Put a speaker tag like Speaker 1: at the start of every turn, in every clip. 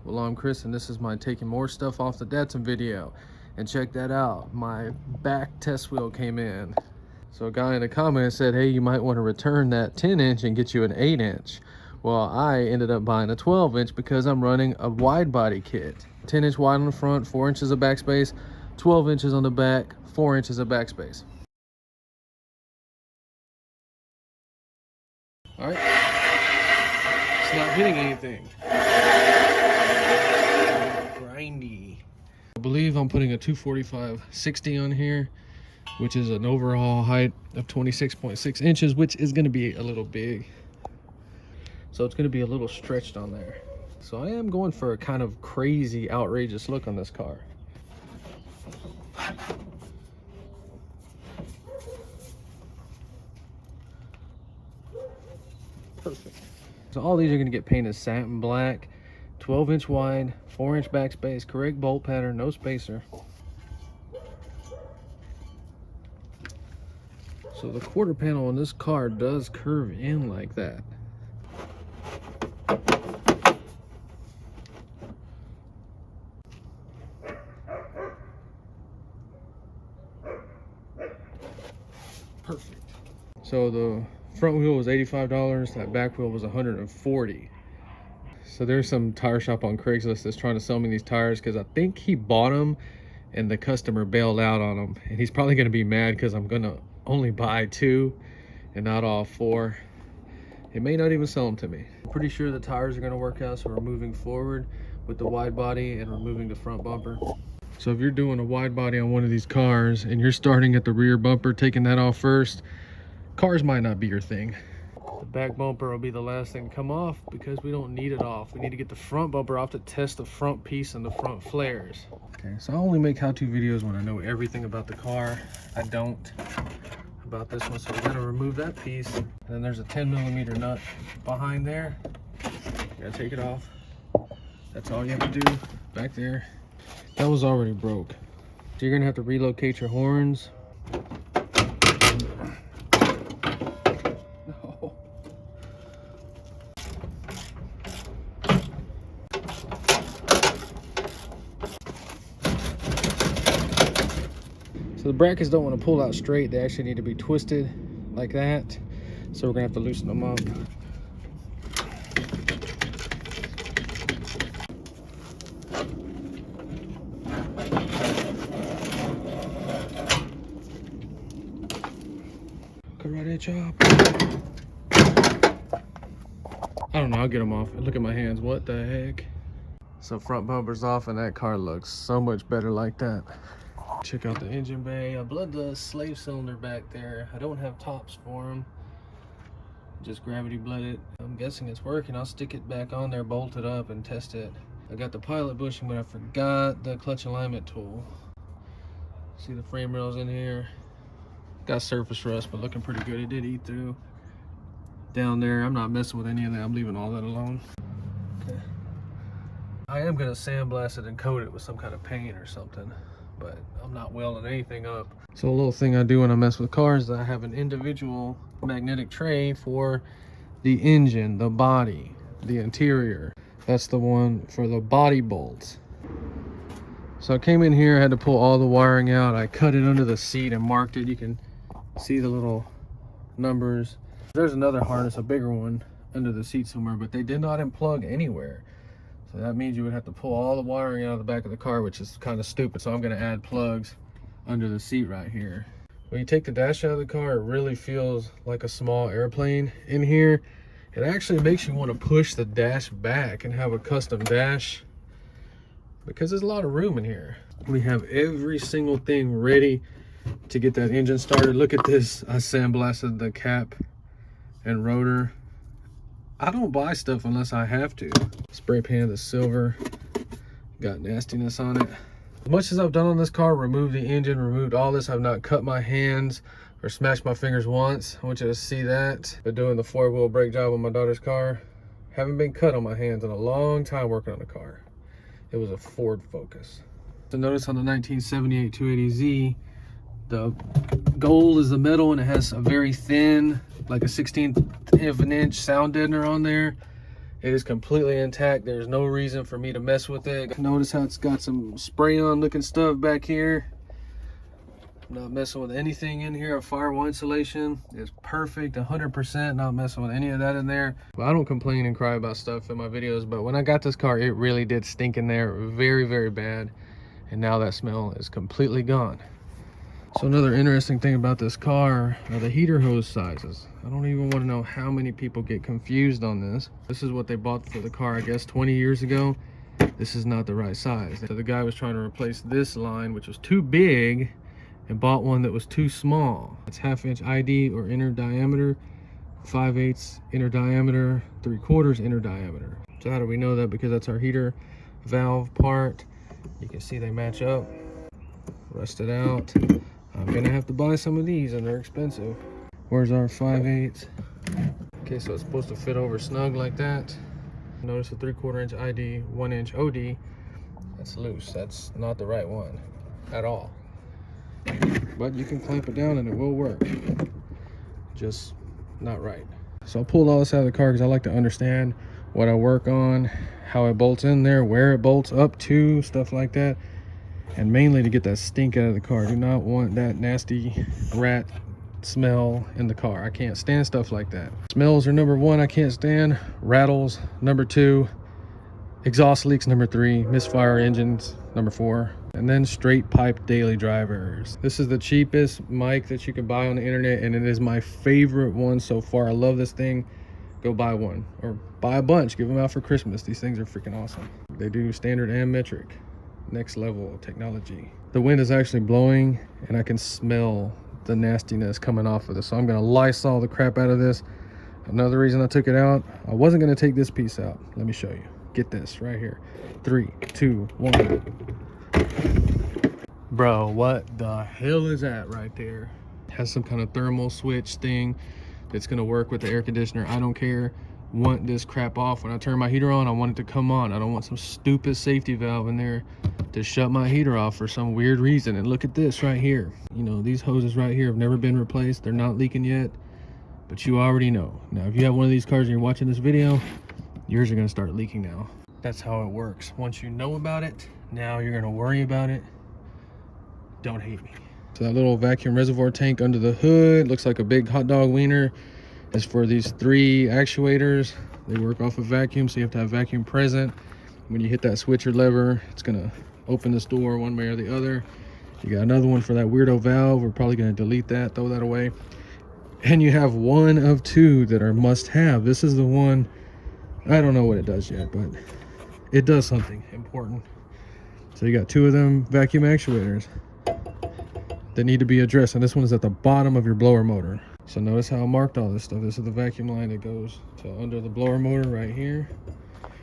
Speaker 1: Well, I'm Chris, and this is my taking more stuff off the Datsun video. And check that out, my back test wheel came in. So a guy in the comments said, hey, you might want to return that 10-inch and get you an 8-inch. Well, I ended up buying a 12-inch because I'm running a wide body kit. 10-inch wide on the front, 4 inches of backspace, 12 inches on the back, 4 inches of backspace. All right, it's not hitting anything. Grindy. I believe I'm putting a 245/60 on here, which is an overhaul height of 26.6 inches, which is going to be a little big. So it's going to be a little stretched on there. So I am going for a kind of crazy, outrageous look on this car. Perfect. So all these are going to get painted satin black, 12-inch wide, 4-inch backspace, correct bolt pattern, no spacer. So the quarter panel on this car does curve in like that. Perfect. So the front wheel was $85, that back wheel was $140. So there's some tire shop on Craigslist that's trying to sell me these tires because I think he bought them and the customer bailed out on them, and he's probably going to be mad because I'm going to only buy 2 and not all 4. He may not even sell them to me. I'm pretty sure the tires are going to work out, so we're moving forward with the wide body and removing the front bumper. So if you're doing a wide body on one of these cars and you're starting at the rear bumper, taking that off first, cars might not be your thing. The back bumper will be the last thing to come off because we don't need it off. We need to get the front bumper off to test the front piece and the front flares. Okay, so I only make how-to videos when I know everything about the car. I don't about this one, so we're gonna remove that piece. And then there's a 10mm nut behind there. You gotta take it off. That's all you have to do back there. That was already broke. So you're gonna have to relocate your horns. No. So the brackets don't want to pull out straight. They actually need to be twisted like that. So we're gonna have to loosen them up. Karate chop. I don't know, I'll get them off. Look at my hands, what the heck? So front bumper's off and that car looks so much better like that. Check out the engine bay. I bled the slave cylinder back there. I don't have tops for them. Just gravity bled it. I'm guessing it's working. I'll stick it back on there, bolt it up, and test it. I got the pilot bushing, but I forgot the clutch alignment tool. See the frame rails in here. Got surface rust, but looking pretty good. It did eat through down there. I'm not messing with any of that. I'm leaving all that alone. Okay. I am gonna sandblast it and coat it with some kind of paint or something, but I'm not welding anything up. So a little thing I do when I mess with cars is I have an individual magnetic tray for the engine, the body, the interior. That's the one for the body bolts. So I came in here, I had to pull all the wiring out. I cut it under the seat and marked it. You can see the little numbers. There's another harness, a bigger one, under the seat somewhere, but they did not unplug anywhere. So that means you would have to pull all the wiring out of the back of the car, which is kind of stupid. So I'm going to add plugs under the seat right here. When you take the dash out of the car, it really feels like a small airplane in here. It actually makes you want to push the dash back and have a custom dash because there's a lot of room in here. We have every single thing ready to get that engine started. Look at this. I sandblasted the cap and rotor. I don't buy stuff unless I have to. Spray painted the silver. Got nastiness on it. As much as I've done on this car, removed the engine, removed all this, I've not cut my hands or smashed my fingers once. I want you to see that. Been doing the 4-wheel brake job on my daughter's car. Haven't been cut on my hands in a long time working on the car. It was a Ford Focus. So notice on the 1978 280Z, the gold is the metal and it has a very thin, like a 1/16 of an inch sound deadener on there. It is completely intact. There's no reason for me to mess with it. Notice how it's got some spray on looking stuff back here. I'm not messing with anything in here. A firewall insulation is perfect, 100%. Not messing with any of that in there. Well, I don't complain and cry about stuff in my videos, but when I got this car, it really did stink in there very, very bad. And now that smell is completely gone. So another interesting thing about this car are the heater hose sizes. I don't even want to know how many people get confused on this. This is what they bought for the car, I guess 20 years ago. This is not the right size. So the guy was trying to replace this line, which was too big, and bought one that was too small. It's 1/2 inch ID or inner diameter, 5/8 inner diameter, 3/4 inner diameter. So how do we know that? Because that's our heater valve part. You can see they match up, rusted out. I'm gonna have to buy some of these and they're expensive. Where's our 5/8? Okay, so it's supposed to fit over snug like that. Notice the 3/4 inch ID, 1 inch OD. That's loose. That's not the right one at all. But you can clamp it down and it will work. Just not right. So I pulled all this out of the car because I like to understand what I work on, how it bolts in there, where it bolts up to, stuff like that. And mainly to get that stink out of the car. I do not want that nasty rat smell in the car. I can't stand stuff like that. Smells are number 1, I can't stand. Rattles, number 2. Exhaust leaks, number 3. Misfire engines, number 4. And then straight pipe daily drivers. This is the cheapest mic that you can buy on the internet, and it is my favorite one so far. I love this thing. Go buy one or buy a bunch, give them out for Christmas. These things are freaking awesome. They do standard and metric. Next level technology. The wind is actually blowing and I can smell the nastiness coming off of this. So I'm gonna Lysol the crap out of this. Another reason I took it out, I wasn't gonna take this piece out. Let me show you. Get this right here. 3, 2, 1. Bro, what the hell is that right there? Has some kind of thermal switch thing that's gonna work with the air conditioner. I don't care. Want this crap off. When I turn my heater on, I want it to come on. I don't want some stupid safety valve in there to shut my heater off for some weird reason. And look at this right here. You know, these hoses right here have never been replaced. They're not leaking yet, but you already know. Now, if you have one of these cars and you're watching this video, yours are gonna start leaking now. That's how it works. Once you know about it, now you're gonna worry about it. Don't hate me. So that little vacuum reservoir tank under the hood looks like a big hot dog wiener. Is for these 3 actuators. They work off of vacuum, so you have to have vacuum present. When you hit that switcher lever, it's gonna open this door one way or the other. You got another one for that weirdo valve. We're probably gonna delete that, throw that away. And you have 1 of 2 that are must have. This is the one, I don't know what it does yet, but it does something important. So you got 2 of them vacuum actuators that need to be addressed. And this one is at the bottom of your blower motor. So notice how I marked all this stuff. This is the vacuum line that goes to under the blower motor right here.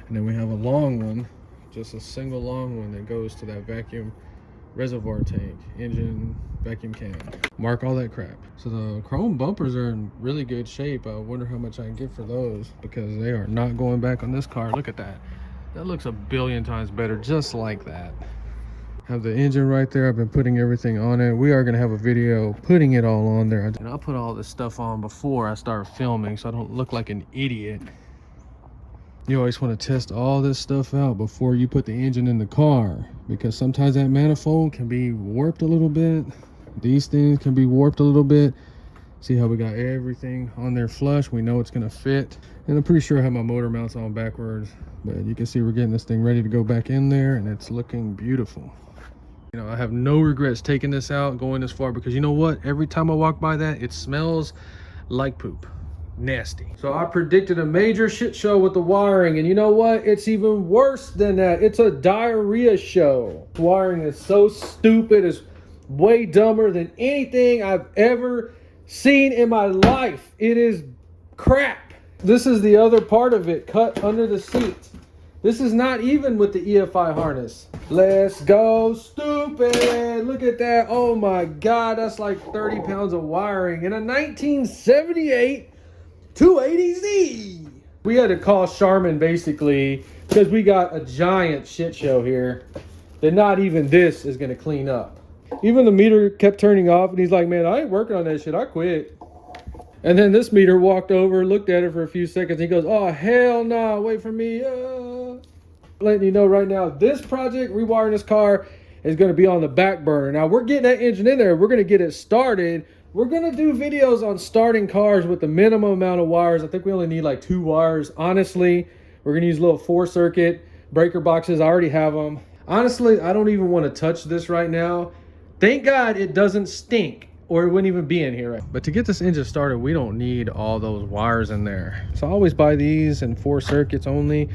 Speaker 1: And then we have a long one, just a single long one that goes to that vacuum reservoir tank, engine, vacuum can. Mark all that crap. So the chrome bumpers are in really good shape. I wonder how much I can get for those because they are not going back on this car. Look at that. That looks a billion times better just like that. Have the engine right there. I've been putting everything on it. We are going to have a video putting it all on there. And I'll put all this stuff on before I start filming so I don't look like an idiot. You always want to test all this stuff out before you put the engine in the car, because sometimes that manifold can be warped a little bit. These things can be warped a little bit. See how we got everything on there flush. We know it's going to fit. And I'm pretty sure I have my motor mounts on backwards, but you can see we're getting this thing ready to go back in there and it's looking beautiful. You know, I have no regrets taking this out, going this far, because you know what? Every time I walk by that, it smells like poop. Nasty. So I predicted a major shit show with the wiring, and you know what? It's even worse than that. It's a diarrhea show. Wiring is so stupid. It's way dumber than anything I've ever seen in my life. It is crap. This is the other part of it, cut under the seat. This is not even with the EFI harness. Let's go stupid. Look at that. Oh my God, that's like 30 pounds of wiring in a 1978 280Z. We had to call Charmin basically because we got a giant shit show here that not even this is gonna clean up. Even the meter kept turning off and he's like, man, I ain't working on that shit, I quit. And then this meter walked over, looked at it for a few seconds. He goes, oh, hell no, wait for me. Letting you know right now, this project, rewiring this car, is going to be on the back burner. Now, we're getting that engine in there. We're going to get it started. We're going to do videos on starting cars with the minimum amount of wires. I think we only need like 2 wires. Honestly, we're going to use little 4-circuit breaker boxes. I already have them. Honestly, I don't even want to touch this right now. Thank God it doesn't stink, or it wouldn't even be in here. But to get this engine started, we don't need all those wires in there. So I always buy these in 4 circuits only,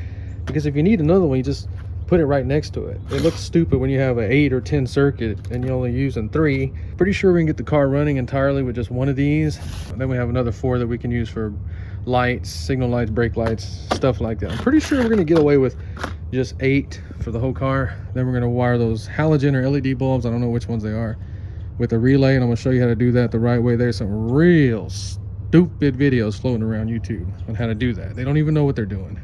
Speaker 1: because if you need another one, you just put it right next to it. It looks stupid when you have an 8 or 10 circuit and you're only using 3. Pretty sure we can get the car running entirely with just one of these. And then we have another 4 that we can use for lights, signal lights, brake lights, stuff like that. I'm pretty sure we're gonna get away with just 8 for the whole car. Then we're gonna wire those halogen or LED bulbs, I don't know which ones they are, with a relay, and I'm gonna show you how to do that the right way. There's some real stupid videos floating around YouTube on how to do that. They don't even know what they're doing.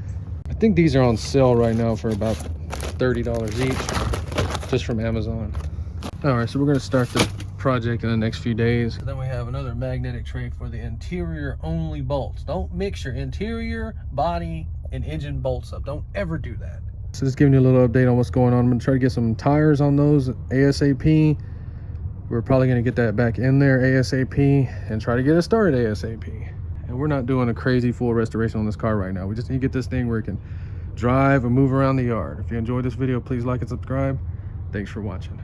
Speaker 1: I think these are on sale right now for about $30 each, just from Amazon. All right, so we're gonna start the project in the next few days. Then we have another magnetic tray for the interior only bolts. Don't mix your interior, body, and engine bolts up. Don't ever do that. So just giving you a little update on what's going on. I'm gonna try to get some tires on those ASAP. We're probably gonna get that back in there ASAP and try to get it started ASAP. And we're not doing a crazy full restoration on this car right now. We just need to get this thing where it can drive and move around the yard. If you enjoyed this video, please like and subscribe. Thanks for watching.